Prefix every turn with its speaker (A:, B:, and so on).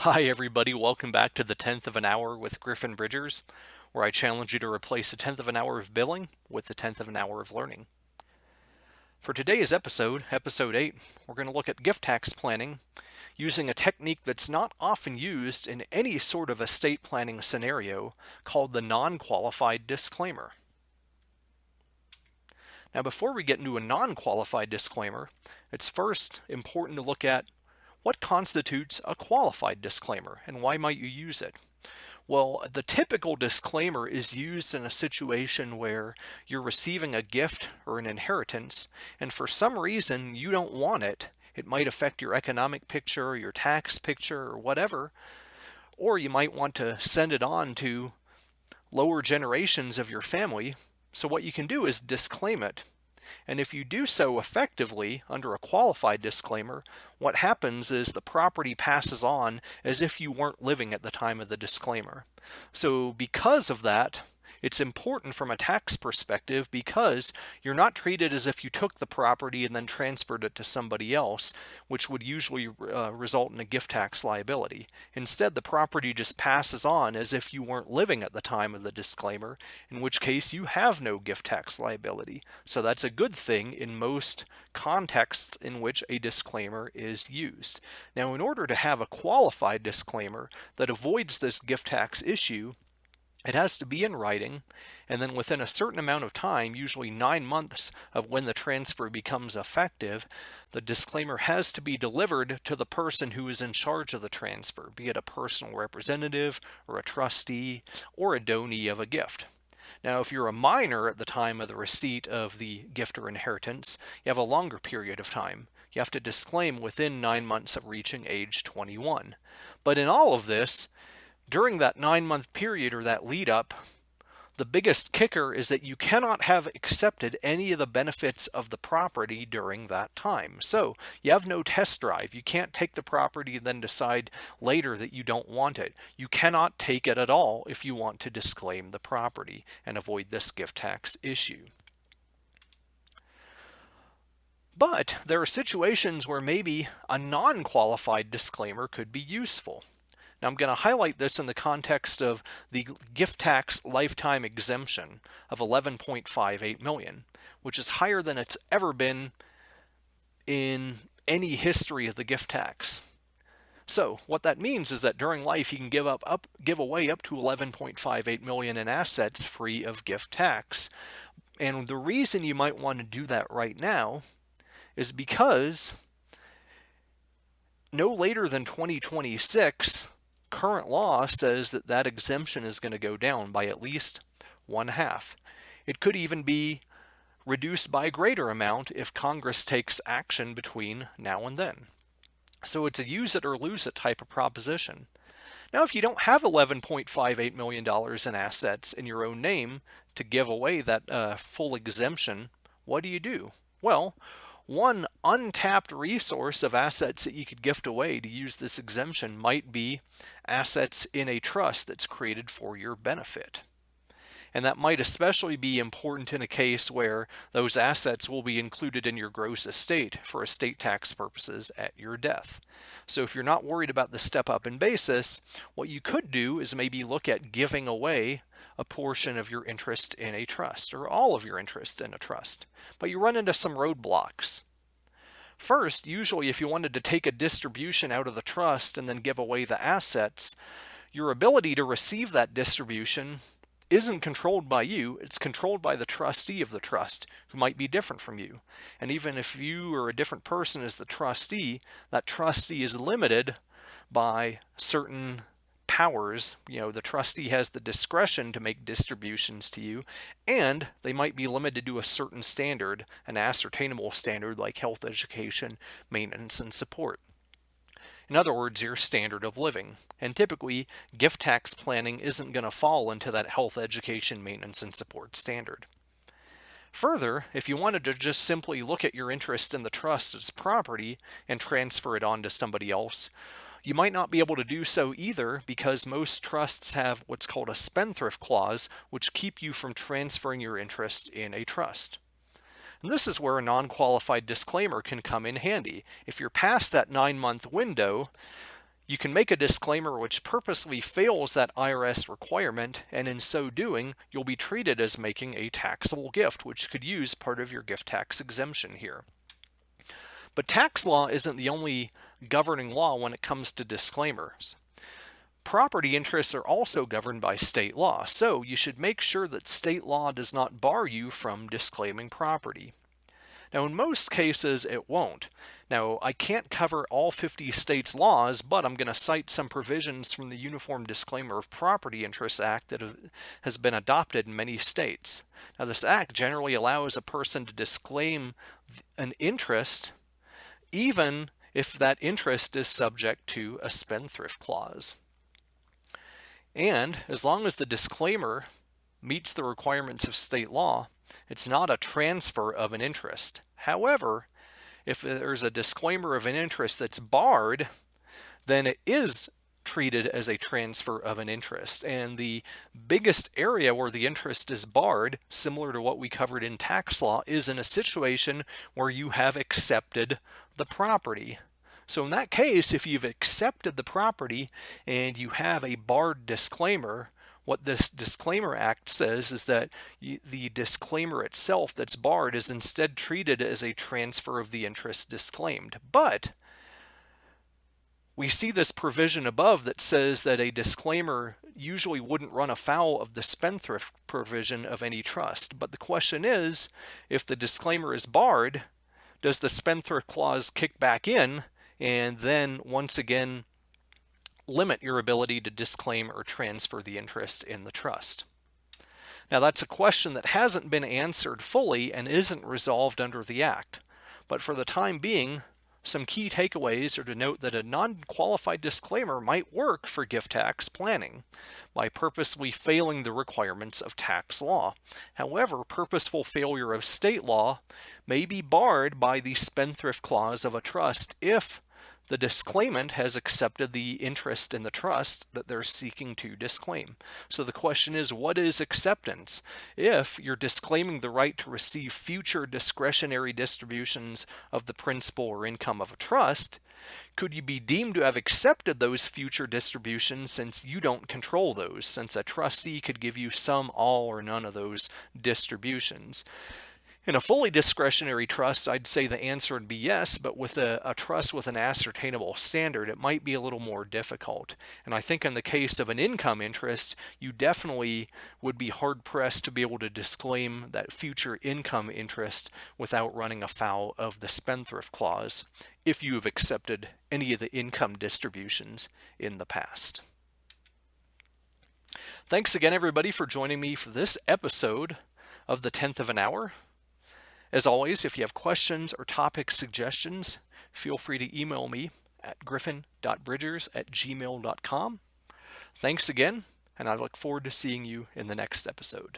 A: Hi everybody, welcome back to the 10th of an hour with Griffin Bridgers, where I challenge you to replace a 10th of an hour of billing with the 10th of an hour of learning. For today's episode, episode 8, we're going to look at gift tax planning using a technique that's not often used in any sort of estate planning scenario called the non-qualified disclaimer. Now before we get into a non-qualified disclaimer, it's first important to look at what constitutes a qualified disclaimer and why might you use it? Well, the typical disclaimer is used in a situation where you're receiving a gift or an inheritance, and for some reason you don't want it. It might affect your economic picture, your tax picture, or whatever, or you might want to send it on to lower generations of your family. So what you can do is disclaim it. And if you do so effectively under a qualified disclaimer, what happens is the property passes on as if you weren't living at the time of the disclaimer. So because of that, it's important from a tax perspective because you're not treated as if you took the property and then transferred it to somebody else, which would usually result in a gift tax liability. Instead, the property just passes on as if you weren't living at the time of the disclaimer, in which case you have no gift tax liability. So that's a good thing in most contexts in which a disclaimer is used. Now, in order to have a qualified disclaimer that avoids this gift tax issue, it has to be in writing, and then within a certain amount of time, usually 9 months of when the transfer becomes effective, the disclaimer has to be delivered to the person who is in charge of the transfer, be it a personal representative or a trustee or a donee of a gift. Now, if you're a minor at the time of the receipt of the gift or inheritance, you have a longer period of time. You have to disclaim within 9 months of reaching age 21. But in all of this, during that 9-month period or that lead up, the biggest kicker is that you cannot have accepted any of the benefits of the property during that time. So you have no test drive. You can't take the property and then decide later that you don't want it. You cannot take it at all if you want to disclaim the property and avoid this gift tax issue. But there are situations where maybe a non-qualified disclaimer could be useful. Now I'm going to highlight this in the context of the gift tax lifetime exemption of 11.58 million, which is higher than it's ever been in any history of the gift tax. So what that means is that during life you can give away up to 11.58 million in assets free of gift tax. And the reason you might want to do that right now is because no later than 2026, current law says that that exemption is going to go down by at least 1/2. It could even be reduced by a greater amount if Congress takes action between now and then. So it's a use it or lose it type of proposition. Now, if you don't have $11.58 million in assets in your own name to give away that full exemption, what do? Well, one untapped resource of assets that you could gift away to use this exemption might be assets in a trust that's created for your benefit. And that might especially be important in a case where those assets will be included in your gross estate for estate tax purposes at your death. So if you're not worried about the step up in basis, what you could do is maybe look at giving away a portion of your interest in a trust or all of your interest in a trust. But you run into some roadblocks. First, usually if you wanted to take a distribution out of the trust and then give away the assets, your ability to receive that distribution isn't controlled by you, it's controlled by the trustee of the trust, who might be different from you. And even if you or a different person is the trustee, that trustee is limited by certain powers. The trustee has the discretion to make distributions to you, and they might be limited to a certain standard, an ascertainable standard like health, education, maintenance, and support. In other words, your standard of living. And typically, gift tax planning isn't going to fall into that health, education, maintenance, and support standard. Further, if you wanted to just simply look at your interest in the trust as property and transfer it on to somebody else, you might not be able to do so either because most trusts have what's called a spendthrift clause, which keep you from transferring your interest in a trust. And this is where a non-qualified disclaimer can come in handy. If you're past that 9-month window, You can make a disclaimer which purposely fails that IRS requirement, and in so doing, you'll be treated as making a taxable gift, which could use part of your gift tax exemption here. But tax law isn't the only governing law when it comes to disclaimers. Property interests are also governed by state law, so you should make sure that state law does not bar you from disclaiming property. Now, in most cases, it won't. Now, I can't cover all 50 states' laws, but I'm going to cite some provisions from the Uniform Disclaimer of Property Interests Act that has been adopted in many states. Now, this act generally allows a person to disclaim an interest even if that interest is subject to a spendthrift clause. And as long as the disclaimer meets the requirements of state law, it's not a transfer of an interest. However, if there's a disclaimer of an interest that's barred, then it is treated as a transfer of an interest. And the biggest area where the interest is barred, similar to what we covered in tax law, is in a situation where you have accepted the property. So in that case, if you've accepted the property and you have a barred disclaimer, what this Disclaimer Act says is that the disclaimer itself that's barred is instead treated as a transfer of the interest disclaimed. But we see this provision above that says that a disclaimer usually wouldn't run afoul of the spendthrift provision of any trust. But the question is, if the disclaimer is barred, does the spendthrift clause kick back in and then once again limit your ability to disclaim or transfer the interest in the trust? Now, that's a question that hasn't been answered fully and isn't resolved under the Act. But for the time being, some key takeaways are to note that a non-qualified disclaimer might work for gift tax planning by purposely failing the requirements of tax law. However, purposeful failure of state law may be barred by the spendthrift clause of a trust if the disclaimant has accepted the interest in the trust that they're seeking to disclaim. So the question is, what is acceptance? If you're disclaiming the right to receive future discretionary distributions of the principal or income of a trust, could you be deemed to have accepted those future distributions since you don't control those, since a trustee could give you some, all, or none of those distributions? In a fully discretionary trust, I'd say the answer would be yes, but with a trust with an ascertainable standard, it might be a little more difficult. And I think in the case of an income interest, you definitely would be hard-pressed to be able to disclaim that future income interest without running afoul of the spendthrift clause if you have accepted any of the income distributions in the past. Thanks again, everybody, for joining me for this episode of the 10th of an Hour. As always, if you have questions or topic suggestions, feel free to email me at griffin.bridgers@gmail.com. Thanks again, and I look forward to seeing you in the next episode.